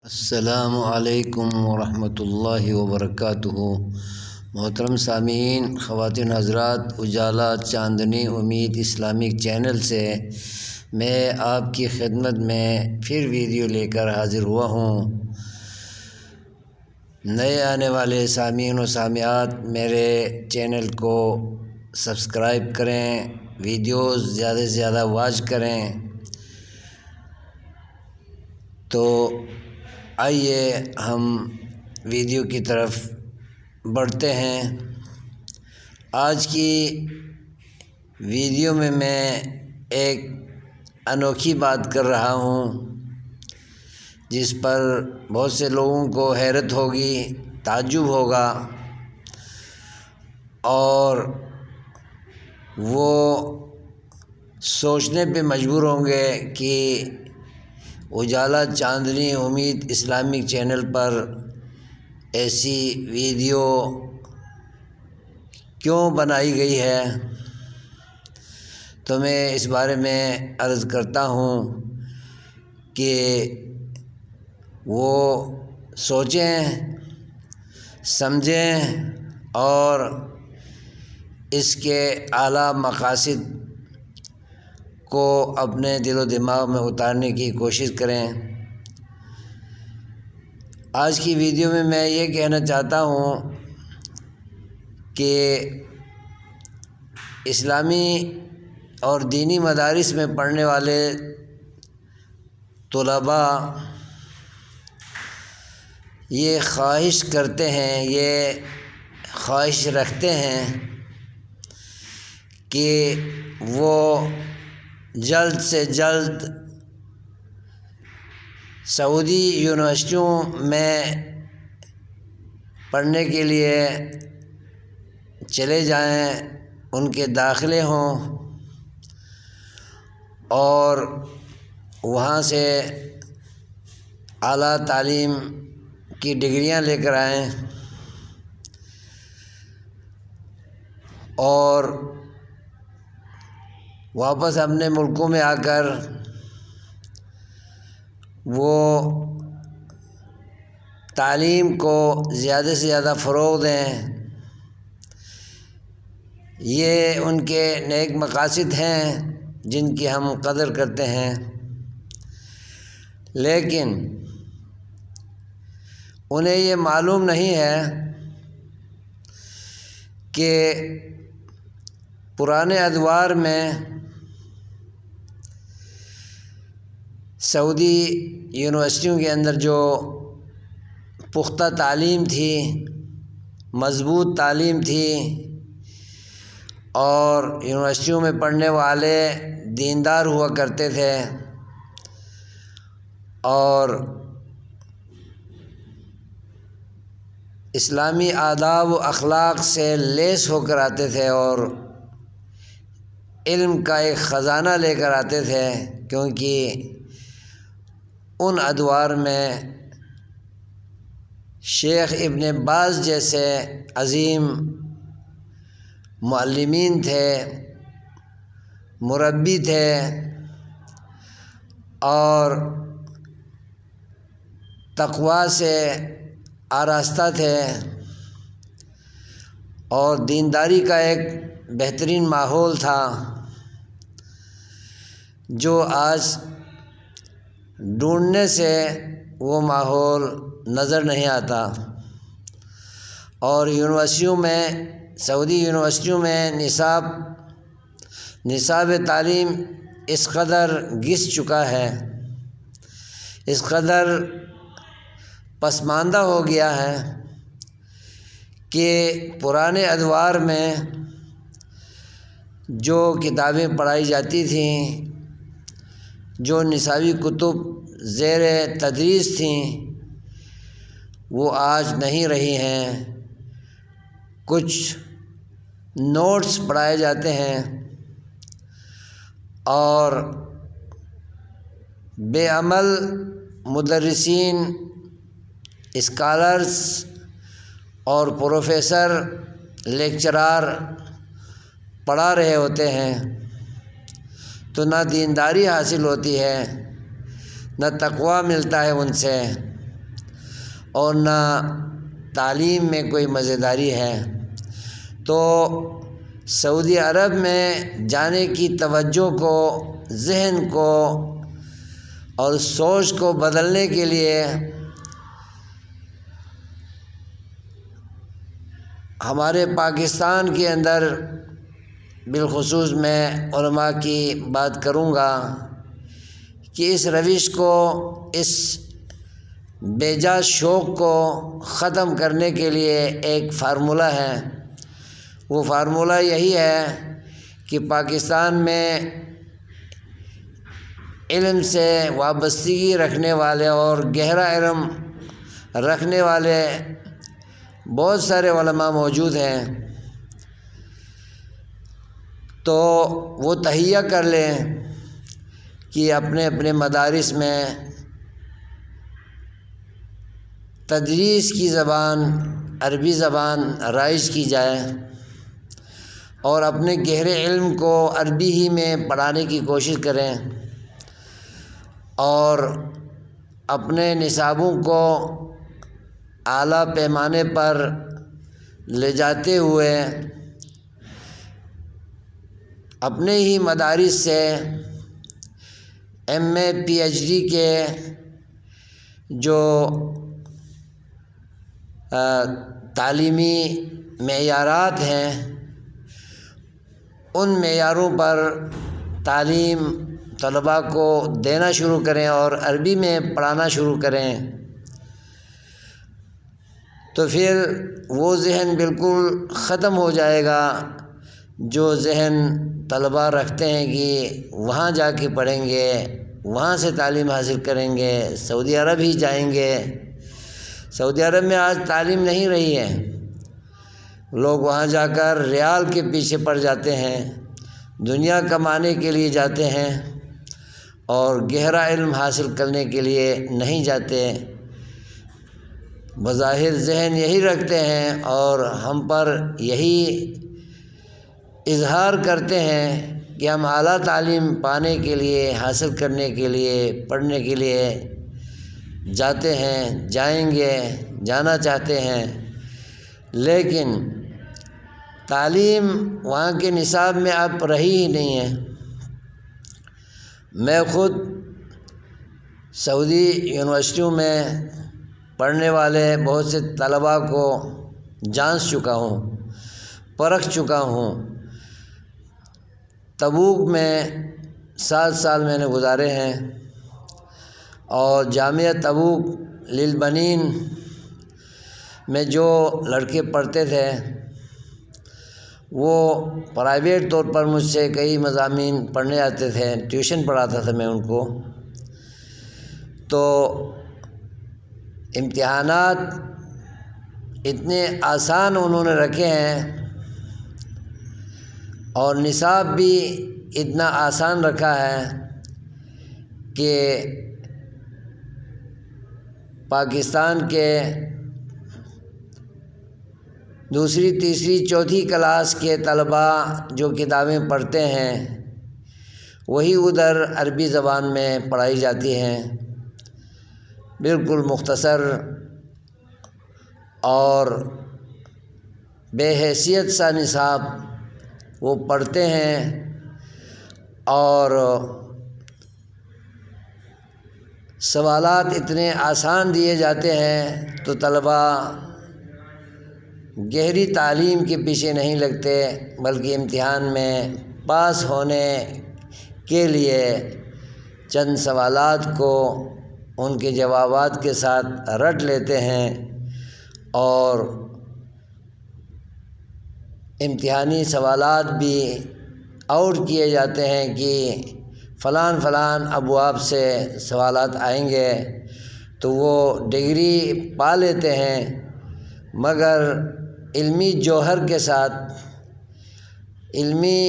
السلام علیکم ورحمۃ اللہ وبرکاتہ۔ محترم سامعین، خواتین حضرات، اجالا چاندنی امید اسلامک چینل سے میں آپ کی خدمت میں پھر ویڈیو لے کر حاضر ہوا ہوں۔ نئے آنے والے سامعین و سامعات میرے چینل کو سبسکرائب کریں، ویڈیوز زیادہ سے زیادہ واچ کریں۔ تو آئیے ہم ویڈیو کی طرف بڑھتے ہیں۔ آج کی ویڈیو میں ایک انوکھی بات کر رہا ہوں جس پر بہت سے لوگوں کو حیرت ہوگی، تعجب ہوگا، اور وہ سوچنے پہ مجبور ہوں گے کہ اجالا چاندنی امید اسلامک چینل پر ایسی ویڈیو کیوں بنائی گئی ہے۔ تو میں اس بارے میں عرض کرتا ہوں کہ وہ سوچیں، سمجھیں اور اس کے اعلیٰ مقاصد کو اپنے دل و دماغ میں اتارنے کی کوشش کریں۔ آج کی ویڈیو میں یہ کہنا چاہتا ہوں کہ اسلامی اور دینی مدارس میں پڑھنے والے طلباء یہ خواہش کرتے ہیں، یہ خواہش رکھتے ہیں کہ وہ جلد سے جلد سعودی یونیورسٹیوں میں پڑھنے کے لیے چلے جائیں، ان کے داخلے ہوں اور وہاں سے اعلیٰ تعلیم کی ڈگریاں لے کر آئیں اور واپس اپنے ملکوں میں آ کر وہ تعلیم کو زیادہ سے زیادہ فروغ دیں۔ یہ ان کے نیک مقاصد ہیں جن کی ہم قدر کرتے ہیں، لیکن انہیں یہ معلوم نہیں ہے کہ پرانے ادوار میں سعودی یونیورسٹیوں کے اندر جو پختہ تعلیم تھی، مضبوط تعلیم تھی، اور یونیورسٹیوں میں پڑھنے والے دیندار ہوا کرتے تھے اور اسلامی آداب و اخلاق سے لیس ہو کر آتے تھے اور علم کا ایک خزانہ لے کر آتے تھے، کیونکہ ان ادوار میں شیخ ابن باز جیسے عظیم معلمین تھے، مربی تھے اور تقویٰ سے آراستہ تھے اور دینداری کا ایک بہترین ماحول تھا جو آج ڈھونڈنے سے وہ ماحول نظر نہیں آتا۔ اور یونیورسٹیوں میں، سعودی یونیورسٹیوں میں نصاب تعلیم اس قدر گھس چکا ہے، اس قدر پسماندہ ہو گیا ہے کہ پرانے ادوار میں جو کتابیں پڑھائی جاتی تھیں، جو نصابی کتب زیر تدریس تھیں، وہ آج نہیں رہی ہیں۔ کچھ نوٹس پڑھائے جاتے ہیں اور بے عمل مدرسین، اسکالرز اور پروفیسر، لیکچرار پڑھا رہے ہوتے ہیں، تو نہ دینداری حاصل ہوتی ہے، نہ تقویٰ ملتا ہے ان سے، اور نہ تعلیم میں کوئی مزیداری ہے، تو سعودی عرب میں جانے کی توجہ کو، ذہن کو اور سوچ کو بدلنے کے لیے ہمارے پاکستان کے اندر بالخصوص میں علماء کی بات کروں گا کہ اس روش کو، اس بے جا شوق کو ختم کرنے کے لیے ایک فارمولہ ہے۔ وہ فارمولہ یہی ہے کہ پاکستان میں علم سے وابستگی رکھنے والے اور گہرا علم رکھنے والے بہت سارے علماء موجود ہیں، تو وہ تہیہ کر لیں کہ اپنے اپنے مدارس میں تدریس کی زبان عربی زبان رائج کی جائے اور اپنے گہرے علم کو عربی ہی میں پڑھانے کی کوشش کریں، اور اپنے نصابوں کو اعلیٰ پیمانے پر لے جاتے ہوئے اپنے ہی مدارس سے ایم اے پی ایچ ڈی کے جو تعلیمی معیارات ہیں ان معیاروں پر تعلیم طلباء کو دینا شروع کریں اور عربی میں پڑھانا شروع کریں، تو پھر وہ ذہن بالکل ختم ہو جائے گا جو ذہن طلباء رکھتے ہیں کہ وہاں جا کے پڑھیں گے، وہاں سے تعلیم حاصل کریں گے، سعودی عرب ہی جائیں گے۔ سعودی عرب میں آج تعلیم نہیں رہی ہے، لوگ وہاں جا کر ریال کے پیچھے پڑ جاتے ہیں، دنیا کمانے کے لیے جاتے ہیں اور گہرا علم حاصل کرنے کے لیے نہیں جاتے۔ بظاہر ذہن یہی رکھتے ہیں اور ہم پر یہی اظہار کرتے ہیں کہ ہم اعلیٰ تعلیم پانے کے لیے، حاصل کرنے کے لیے، پڑھنے کے لیے جاتے ہیں، جائیں گے، جانا چاہتے ہیں، لیکن تعلیم وہاں کے نصاب میں اب رہی ہی نہیں ہے۔ میں خود سعودی یونیورسٹیوں میں پڑھنے والے بہت سے طلباء کو جان چکا ہوں، پرکھ چکا ہوں۔ تبوک میں 7 سال میں نے گزارے ہیں اور جامعہ تبوک للبنین میں جو لڑکے پڑھتے تھے وہ پرائیویٹ طور پر مجھ سے کئی مضامین پڑھنے آتے تھے، ٹیوشن پڑھاتا تھا میں ان کو، تو امتحانات اتنے آسان انہوں نے رکھے ہیں اور نصاب بھی اتنا آسان رکھا ہے کہ پاکستان کے دوسری، تیسری، چوتھی کلاس کے طلباء جو کتابیں پڑھتے ہیں وہی ادھر عربی زبان میں پڑھائی جاتی ہیں، بالکل مختصر اور بے حیثیت سا نصاب وہ پڑھتے ہیں، اور سوالات اتنے آسان دیے جاتے ہیں تو طلباء گہری تعلیم کے پیچھے نہیں لگتے، بلکہ امتحان میں پاس ہونے کے لیے چند سوالات کو ان کے جوابات کے ساتھ رٹ لیتے ہیں اور امتحانی سوالات بھی آؤٹ کیے جاتے ہیں کہ فلان فلان ابواب سے سوالات آئیں گے تو وہ ڈگری پا لیتے ہیں، مگر علمی جوہر کے ساتھ، علمی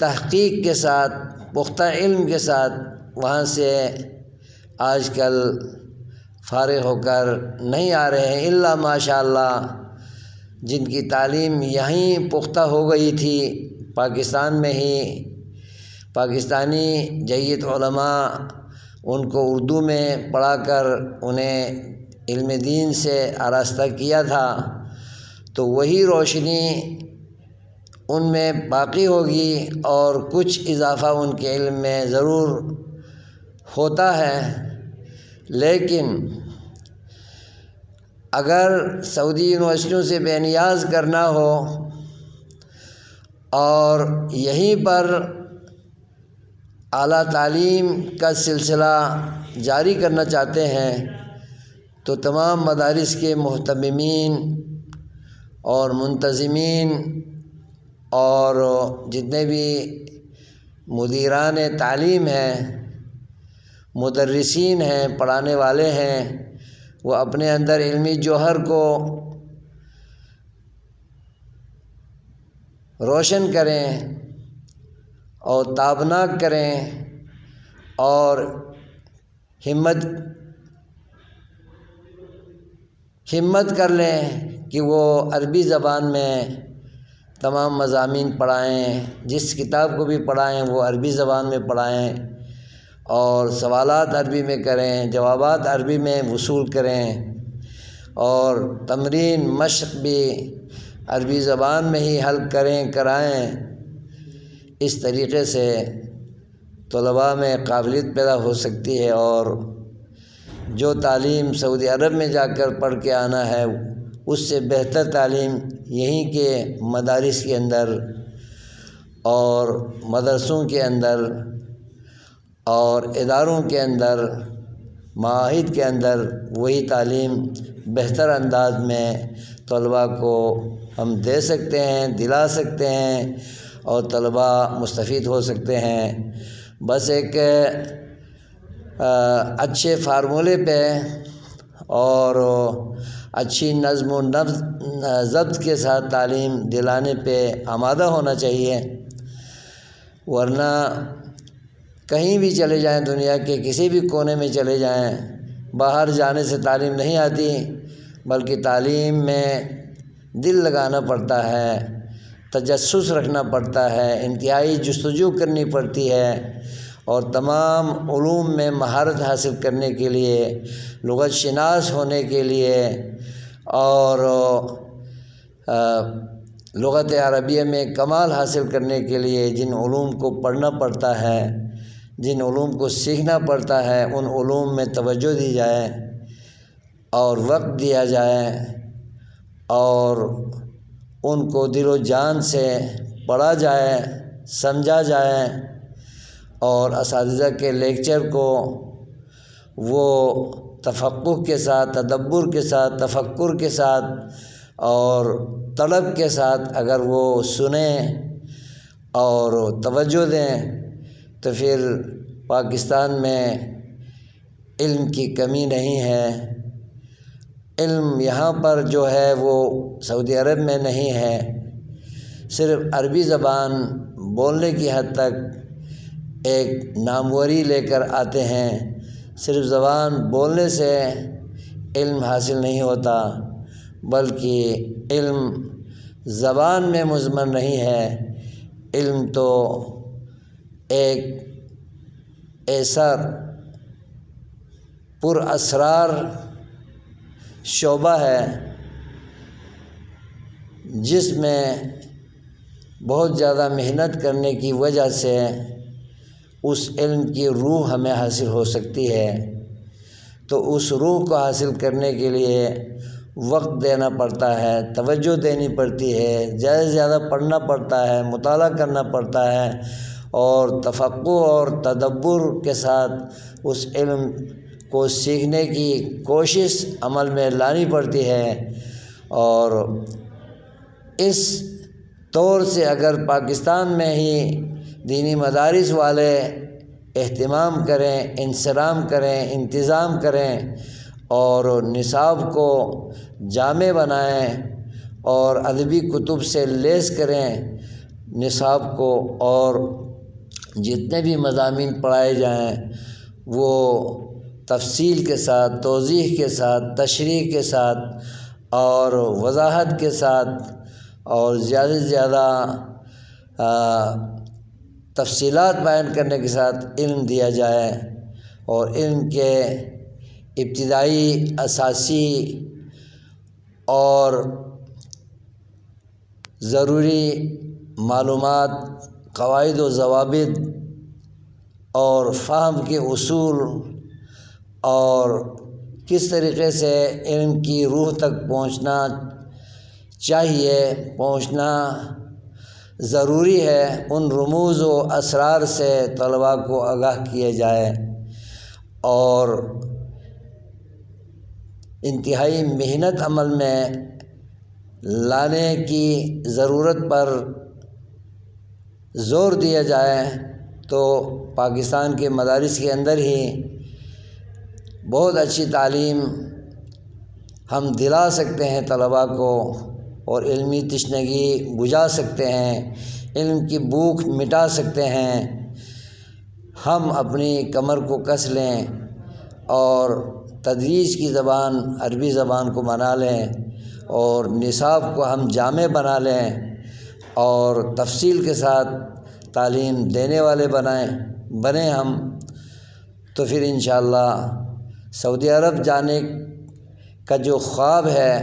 تحقیق کے ساتھ، پختہ علم کے ساتھ وہاں سے آج کل فارغ ہو کر نہیں آ رہے ہیں، الا ماشاء اللہ جن کی تعلیم یہیں پختہ ہو گئی تھی پاکستان میں ہی، پاکستانی جید علماء ان کو اردو میں پڑھا کر انہیں علم دین سے آراستہ کیا تھا، تو وہی روشنی ان میں باقی ہوگی اور کچھ اضافہ ان کے علم میں ضرور ہوتا ہے۔ لیکن اگر سعودی یونیورسٹیوں سے بے نیاز کرنا ہو اور یہیں پر اعلیٰ تعلیم کا سلسلہ جاری کرنا چاہتے ہیں تو تمام مدارس کے مہتممین اور منتظمین اور جتنے بھی مدیران تعلیم ہیں، مدرسین ہیں، پڑھانے والے ہیں، وہ اپنے اندر علمی جوہر کو روشن کریں اور تابناک کریں اور ہمت کر لیں کہ وہ عربی زبان میں تمام مضامین پڑھائیں، جس کتاب کو بھی پڑھائیں وہ عربی زبان میں پڑھائیں اور سوالات عربی میں کریں، جوابات عربی میں وصول کریں اور تمرین مشق بھی عربی زبان میں ہی حل کرائیں۔ اس طریقے سے طلباء میں قابلیت پیدا ہو سکتی ہے اور جو تعلیم سعودی عرب میں جا کر پڑھ کے آنا ہے اس سے بہتر تعلیم یہیں کے مدارس کے اندر اور مدرسوں کے اندر اور اداروں کے اندر، معاہد کے اندر وہی تعلیم بہتر انداز میں طلباء کو ہم دے سکتے ہیں، دلا سکتے ہیں اور طلباء مستفید ہو سکتے ہیں۔ بس ایک اچھے فارمولے پہ اور اچھی نظم و ضبط کے ساتھ تعلیم دلانے پہ آمادہ ہونا چاہیے، ورنہ کہیں بھی چلے جائیں، دنیا کے کسی بھی کونے میں چلے جائیں، باہر جانے سے تعلیم نہیں آتی، بلکہ تعلیم میں دل لگانا پڑتا ہے، تجسس رکھنا پڑتا ہے، انتہائی جستجو کرنی پڑتی ہے اور تمام علوم میں مہارت حاصل کرنے کے لیے، لغت شناس ہونے کے لیے اور لغت عربیہ میں کمال حاصل کرنے کے لیے جن علوم کو پڑھنا پڑتا ہے، جن علوم کو سیکھنا پڑتا ہے، ان علوم میں توجہ دی جائے اور وقت دیا جائے اور ان کو دل و جان سے پڑھا جائے، سمجھا جائے اور اساتذہ کے لیکچر کو وہ تفقہ کے ساتھ، تدبر کے ساتھ، تفکر کے ساتھ اور طلب کے ساتھ اگر وہ سنیں اور توجہ دیں تو پھر پاکستان میں علم کی کمی نہیں ہے۔ علم یہاں پر جو ہے وہ سعودی عرب میں نہیں ہے، صرف عربی زبان بولنے کی حد تک ایک ناموری لے کر آتے ہیں۔ صرف زبان بولنے سے علم حاصل نہیں ہوتا، بلکہ علم زبان میں مضمر نہیں ہے، علم تو ایک ایسا پر اسرار شعبہ ہے جس میں بہت زیادہ محنت کرنے کی وجہ سے اس علم کی روح ہمیں حاصل ہو سکتی ہے۔ تو اس روح کو حاصل کرنے کے لیے وقت دینا پڑتا ہے، توجہ دینی پڑتی ہے، زیادہ سے زیادہ پڑھنا پڑتا ہے، مطالعہ کرنا پڑتا ہے اور تفقہ اور تدبر کے ساتھ اس علم کو سیکھنے کی کوشش عمل میں لانی پڑتی ہے۔ اور اس طور سے اگر پاکستان میں ہی دینی مدارس والے اہتمام کریں، انصرام کریں، انتظام کریں اور نصاب کو جامع بنائیں اور ادبی کتب سے لیس کریں نصاب کو، اور جتنے بھی مضامین پڑھائے جائیں وہ تفصیل کے ساتھ، توضیح کے ساتھ، تشریح کے ساتھ اور وضاحت کے ساتھ اور زیادہ سے زیادہ تفصیلات بیان کرنے کے ساتھ علم دیا جائے اور علم کے ابتدائی اساسی اور ضروری معلومات، قواعد و ضوابط اور فہم کے اصول اور کس طریقے سے علم کی روح تک پہنچنا چاہیے، پہنچنا ضروری ہے، ان رموز و اسرار سے طلباء کو آگاہ کیا جائے اور انتہائی محنت عمل میں لانے کی ضرورت پر زور دیا جائے تو پاکستان کے مدارس کے اندر ہی بہت اچھی تعلیم ہم دلا سکتے ہیں طلباء کو، اور علمی تشنگی بجھا سکتے ہیں، علم کی بھوک مٹا سکتے ہیں۔ ہم اپنی کمر کو کس لیں اور تدریس کی زبان عربی زبان کو بنا لیں اور نصاب کو ہم جامع بنا لیں اور تفصیل کے ساتھ تعلیم دینے والے بنیں ہم، تو پھر انشاءاللہ سعودی عرب جانے کا جو خواب ہے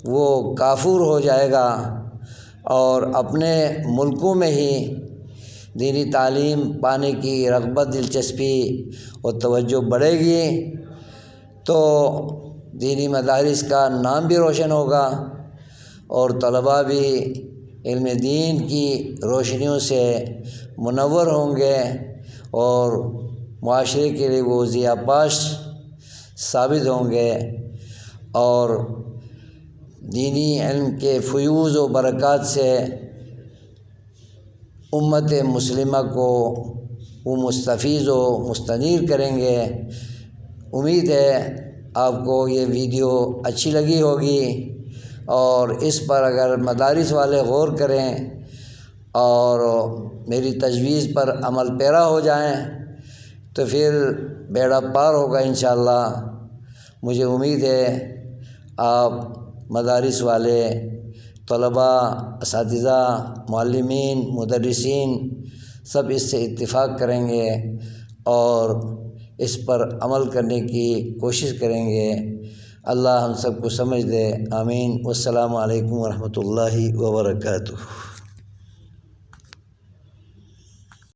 وہ کافور ہو جائے گا اور اپنے ملکوں میں ہی دینی تعلیم پانے کی رغبت، دلچسپی اور توجہ بڑھے گی تو دینی مدارس کا نام بھی روشن ہوگا اور طلباء بھی علم دین کی روشنیوں سے منور ہوں گے اور معاشرے کے لیے وہ ضیاء پاش ثابت ہوں گے اور دینی علم کے فیوض و برکات سے امت مسلمہ کو وہ مستفیض و مستنیر کریں گے۔ امید ہے آپ کو یہ ویڈیو اچھی لگی ہوگی اور اس پر اگر مدارس والے غور کریں اور میری تجویز پر عمل پیرا ہو جائیں تو پھر بیڑا پار ہوگا انشاءاللہ۔ مجھے امید ہے آپ مدارس والے، طلباء، اساتذہ، معلمین، مدرسین سب اس سے اتفاق کریں گے اور اس پر عمل کرنے کی کوشش کریں گے۔ اللہ ہم سب کو سمجھ دے، آمین۔ والسلام علیکم ورحمۃ اللہ وبرکاتہ۔